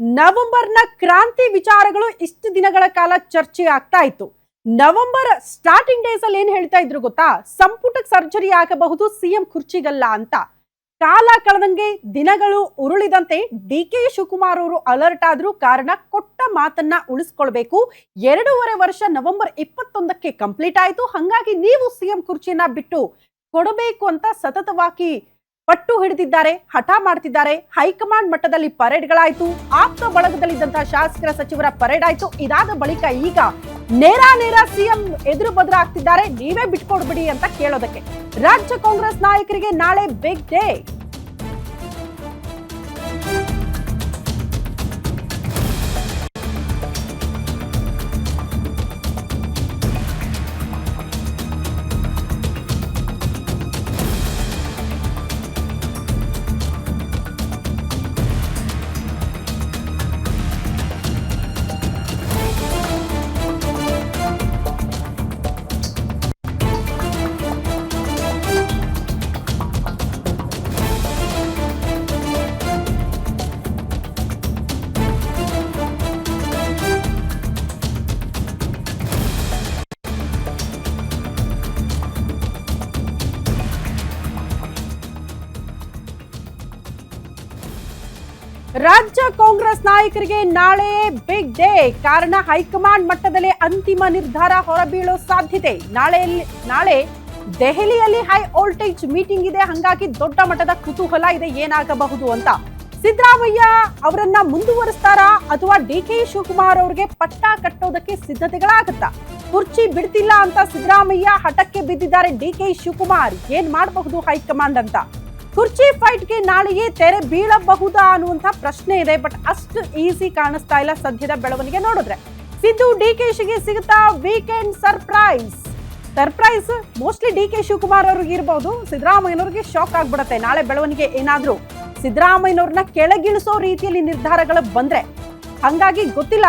ನವೆಂಬರ್ನ ಕ್ರಾಂತಿ ವಿಚಾರಗಳು ಇಷ್ಟು ದಿನಗಳ ಕಾಲ ಚರ್ಚೆ ಆಗ್ತಾ ಇತ್ತು. ನವೆಂಬರ್ ಸ್ಟಾರ್ಟಿಂಗ್ ಡೇಸ್ ಅಲ್ಲಿ ಏನ್ ಹೇಳ್ತಾ ಇದ್ರು ಗೊತ್ತಾ? ಸಂಪುಟಕ್ಕೆ ಸರ್ಜರಿ ಆಗಬಹುದು, ಸಿಎಂ ಕುರ್ಚಿಗಲ್ಲ ಅಂತ. ಕಾಲ ಕಳೆದಂಗೆ ದಿನಗಳು ಉರುಳಿದಂತೆ ಡಿ.ಕೆ. ಶಿವಕುಮಾರ್ ಅವರು ಅಲರ್ಟ್ ಆದ್ರು. ಕಾರಣ, ಕೊಟ್ಟ ಮಾತನ್ನ ಉಳಿಸ್ಕೊಳ್ಬೇಕು. 2.5 ವರ್ಷ ನವೆಂಬರ್ 21ಕ್ಕೆ ಕಂಪ್ಲೀಟ್ ಆಯ್ತು. ಹಾಗಾಗಿ ನೀವು ಸಿಎಂ ಕುರ್ಚಿಯನ್ನ ಬಿಟ್ಟು ಕೊಡಬೇಕು ಅಂತ ಸತತವಾಗಿ ಪಟ್ಟು ಹಿಡಿದಿದ್ದಾರೆ, ಹಠ ಮಾಡ್ತಿದ್ದಾರೆ. ಹೈಕಮಾಂಡ್ ಮಟ್ಟದಲ್ಲಿ ಪರೇಡ್ಗಳಾಯ್ತು, ಆಪ್ತ ಬಳಗದಲ್ಲಿದ್ದಂತಹ ಶಾಸಕರ ಸಚಿವರ ಪರೇಡ್ ಆಯ್ತು. ಇದಾದ ಬಳಿಕ ಈಗ ನೇರ ಸಿಎಂ ಎದುರು ಬದ್ರ ಆಗ್ತಿದ್ದಾರೆ, ನೀವೇ ಬಿಟ್ಕೊಡ್ಬಿಡಿ ಅಂತ ಕೇಳೋದಕ್ಕೆ. ರಾಜ್ಯ ಕಾಂಗ್ರೆಸ್ ನಾಯಕರಿಗೆ ನಾಳೆ ಬಿಗ್ ಡೇ. ರಾಜ್ಯ ಕಾಂಗ್ರೆಸ್ ನಾಯಕರಿಗೆ ನಾಳೆ ಬಿಗ್ ಡೇ. ಕಾರಣ, ಹೈಕಮಾಂಡ್ ಮಟ್ಟದಲ್ಲಿ ಅಂತಿಮ ನಿರ್ಧಾರ ಹೊರಬೀಳೋ ಸಾಧ್ಯತೆ. ನಾಳೆ ದೆಹಲಿಯಲ್ಲಿ ಹೈ ವೋಲ್ಟೇಜ್ ಮೀಟಿಂಗ್ ಇದೆ. ಹಾಗಾಗಿ ದೊಡ್ಡ ಮಟ್ಟದ ಕುತೂಹಲ ಇದೆ, ಏನಾಗಬಹುದು ಅಂತ. ಸಿದ್ದರಾಮಯ್ಯ ಅವರನ್ನ ಮುಂದುವರಿಸ್ತಾರಾ ಅಥವಾ ಡಿ.ಕೆ. ಶಿವಕುಮಾರ್ ಅವರಿಗೆ ಪಟ್ಟ ಕಟ್ಟೋದಕ್ಕೆ ಸಿದ್ಧತೆಗಳಾಗುತ್ತಾ? ಕುರ್ಚಿ ಬಿಡ್ತಿಲ್ಲ ಅಂತ ಸಿದ್ದರಾಮಯ್ಯ ಹಠಕ್ಕೆ ಬಿದ್ದಿದ್ದಾರೆ. ಡಿ.ಕೆ. ಶಿವಕುಮಾರ್ ಏನ್ ಮಾಡಬಹುದು ಹೈಕಮಾಂಡ್ ಅಂತ. ಕುರ್ಚಿ ಫೈಟ್ಗೆ ನಾಳೆಯೇ ತೆರೆ ಬೀಳಬಹುದಾ ಅನ್ನುವಂತ ಪ್ರಶ್ನೆ ಇದೆ. ಬಟ್ ಅಷ್ಟು ಈಸಿ ಕಾಣಿಸ್ತಾ ಇಲ್ಲ ಸದ್ಯದ ಬೆಳವಣಿಗೆ ನೋಡಿದ್ರೆ. ಸಿದ್ದು ಡಿ.ಕೆ.ಶಿಗೆ ಸಿಗುತ್ತಾ weekend surprise? Mostly DK. Shivakumar ಅವ್ರಿಗೆ ಇರಬಹುದು. ಸಿದ್ದರಾಮಯ್ಯನವ್ರಿಗೆ ಶಾಕ್ ಆಗ್ಬಿಡತ್ತೆ ನಾಳೆ ಬೆಳವಣಿಗೆ ಏನಾದ್ರೂ ಸಿದ್ದರಾಮಯ್ಯನವ್ರನ್ನ ಕೆಳಗಿಳಿಸೋ ರೀತಿಯಲ್ಲಿ ನಿರ್ಧಾರಗಳು ಬಂದ್ರೆ. ಹಂಗಾಗಿ ಗೊತ್ತಿಲ್ಲ,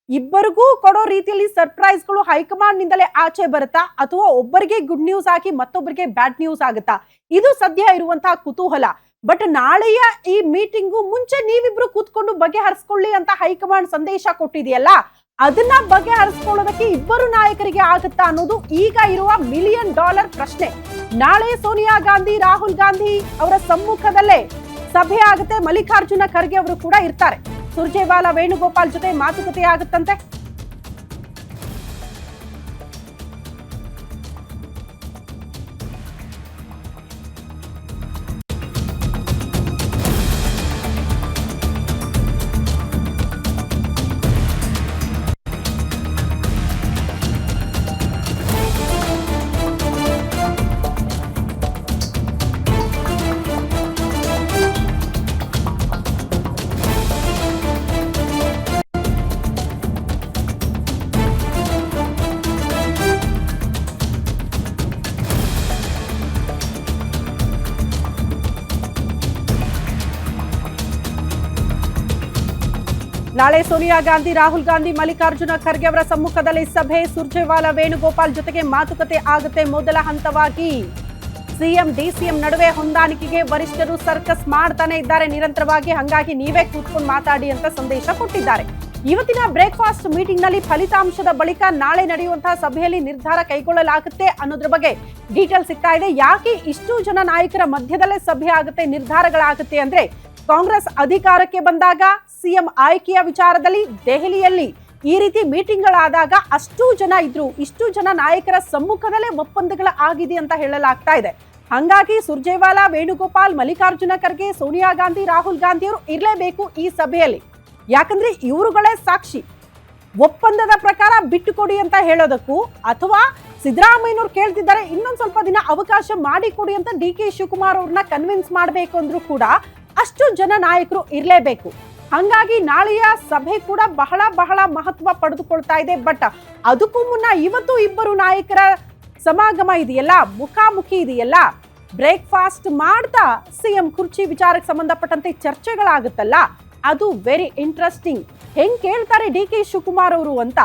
ಇಬ್ಬರಿಗೂ ಕೊಡೋ ರೀತಿಯಲ್ಲಿ ಸರ್ಪ್ರೈಸ್ಗಳು ಹೈಕಮಾಂಡ್ ನಿಂದಲೇ ಆಚೆ ಬರುತ್ತಾ ಅಥವಾ ಒಬ್ಬರಿಗೆ ಗುಡ್ ನ್ಯೂಸ್ ಆಗಿ ಮತ್ತೊಬ್ಬರಿಗೆ ಬ್ಯಾಡ್ ನ್ಯೂಸ್ ಆಗುತ್ತಾ? ಇದು ಸದ್ಯ ಇರುವಂತಹ ಕುತೂಹಲ. ಬಟ್ ನಾಳೆಯ ಈ ಮೀಟಿಂಗು ಮುಂಚೆ ನೀವಿಬ್ರು ಕೂತ್ಕೊಂಡು ಬಗೆಹರಿಸ್ಕೊಳ್ಳಿ ಅಂತ ಹೈಕಮಾಂಡ್ ಸಂದೇಶ ಕೊಟ್ಟಿದೆಯಲ್ಲ, ಅದನ್ನ ಬಗೆಹರಿಸ್ಕೊಳ್ಳೋದಕ್ಕೆ ಇಬ್ಬರು ನಾಯಕರಿಗೆ ಆಗುತ್ತಾ ಅನ್ನೋದು ಈಗ ಇರುವ $1 ಮಿಲಿಯನ್ ಪ್ರಶ್ನೆ. ನಾಳೆ ಸೋನಿಯಾ ಗಾಂಧಿ, ರಾಹುಲ್ ಗಾಂಧಿ ಅವರ ಸಮ್ಮುಖದಲ್ಲೇ ಸಭೆ ಆಗುತ್ತೆ. ಮಲ್ಲಿಕಾರ್ಜುನ ಖರ್ಗೆ ಅವರು ಕೂಡ ಇರ್ತಾರೆ. ಸುರ್ಜೇವಾಲಾ, ವೇಣುಗೋಪಾಲ್ ಜೊತೆ ಮಾತುಕತೆ ಆಗುತ್ತಂತೆ. ನಾಳೆ ಸೋನಿಯಾ ಗಾಂಧಿ, ರಾಹುಲ್ ಗಾಂಧಿ, ಮಲ್ಲಿಕಾರ್ಜುನ ಖರ್ಗೆ ಅವರ ಸಮ್ಮುಖದಲ್ಲಿ ಸಭೆ. ಸುರ್ಜೇವಾಲಾ, ವೇಣುಗೋಪಾಲ್ ಜೊತೆಗೆ ಮಾತುಕತೆ ಆಗುತ್ತೆ. ಮೊದಲ ಹಂತವಾಗಿ ಸಿಎಂ ಡಿಸಿಎಂ ನಡುವೆ ಹೊಂದಾಣಿಕೆಗೆ ವರಿಷ್ಠರು ಸರ್ಕಸ್ ಮಾಡ್ತಾನೆ ಇದ್ದಾರೆ ನಿರಂತರವಾಗಿ. ಹಾಗಾಗಿ ನೀವೇ ಕೂತ್ಕೊಂಡು ಮಾತಾಡಿ ಅಂತ ಸಂದೇಶ ಕೊಟ್ಟಿದ್ದಾರೆ. ಇವತ್ತಿನ ಬ್ರೇಕ್ಫಾಸ್ಟ್ ಮೀಟಿಂಗ್ ನಲ್ಲಿ ಫಲಿತಾಂಶದ ಬಳಿಕ ನಾಳೆ ನಡೆಯುವಂತಹ ಸಭೆಯಲ್ಲಿ ನಿರ್ಧಾರ ಕೈಗೊಳ್ಳಲಾಗುತ್ತೆ ಅನ್ನೋದ್ರ ಬಗ್ಗೆ ಡೀಟೇಲ್ ಸಿಗ್ತಾ ಇದೆ. ಯಾಕೆ ಇಷ್ಟು ಜನ ನಾಯಕರ ಮಧ್ಯದಲ್ಲೇ ಸಭೆ ಆಗುತ್ತೆ, ನಿರ್ಧಾರಗಳಾಗುತ್ತೆ ಅಂದ್ರೆ, ಕಾಂಗ್ರೆಸ್ ಅಧಿಕಾರಕ್ಕೆ ಬಂದಾಗ ಸಿಎಂ ಆಯ್ಕೆಯ ವಿಚಾರದಲ್ಲಿ ದೆಹಲಿಯಲ್ಲಿ ಈ ರೀತಿ ಮೀಟಿಂಗ್ಗಳಾದಾಗ ಅಷ್ಟು ಜನ ಇದ್ರು, ಇಷ್ಟು ಜನ ನಾಯಕರ ಸಮ್ಮುಖದಲ್ಲೇ ಒಪ್ಪಂದಗಳ ಆಗಿದೆ ಅಂತ ಹೇಳಲಾಗ್ತಾ ಇದೆ. ಹಾಗಾಗಿ ಸುರ್ಜೇವಾಲಾ, ವೇಣುಗೋಪಾಲ್, ಮಲ್ಲಿಕಾರ್ಜುನ ಖರ್ಗೆ, ಸೋನಿಯಾ ಗಾಂಧಿ, ರಾಹುಲ್ ಗಾಂಧಿ ಅವರು ಇರಲೇಬೇಕು ಈ ಸಭೆಯಲ್ಲಿ. ಯಾಕಂದ್ರೆ ಇವರುಗಳೇ ಸಾಕ್ಷಿ. ಒಪ್ಪಂದದ ಪ್ರಕಾರ ಬಿಟ್ಟುಕೊಡಿ ಅಂತ ಹೇಳೋದಕ್ಕೂ ಅಥವಾ ಸಿದ್ದರಾಮಯ್ಯನವ್ರು ಕೇಳ್ತಿದ್ದಾರೆ ಇನ್ನೊಂದ್ ಸ್ವಲ್ಪ ದಿನ ಅವಕಾಶ ಮಾಡಿಕೊಡಿ ಅಂತ ಡಿ.ಕೆ. ಶಿವಕುಮಾರ್ ಅವ್ರನ್ನ ಕನ್ವಿನ್ಸ್ ಮಾಡಬೇಕು ಅಂದ್ರೂ ಕೂಡ ಅಷ್ಟು ಜನ ನಾಯಕರು ಇರಲೇಬೇಕು. ಹಾಗಾಗಿ ನಾಳೆಯ ಸಭೆ ಕೂಡ ಬಹಳ ಮಹತ್ವ ಪಡೆದುಕೊಳ್ತಾ ಇದೆ. ಬಟ್ ಅದಕ್ಕೂ ಮುನ್ನ ಇವತ್ತು ಇಬ್ಬರು ನಾಯಕರ ಸಮಾಗಮ ಇದೆಯಲ್ಲ, ಮುಖಾಮುಖಿ ಇದೆಯಲ್ಲ, ಬ್ರೇಕ್ಫಾಸ್ಟ್ ಮಾಡ್ತಾ ಸಿಎಂ ಕುರ್ಚಿ ವಿಚಾರಕ್ಕೆ ಸಂಬಂಧಪಟ್ಟಂತೆ ಚರ್ಚೆಗಳಾಗುತ್ತಲ್ಲ, ಅದು ವೆರಿ ಇಂಟ್ರೆಸ್ಟಿಂಗ್. ಹೆಂಗ್ ಕೇಳ್ತಾರೆ ಡಿ.ಕೆ. ಶಿವಕುಮಾರ್ ಅವರು ಅಂತ.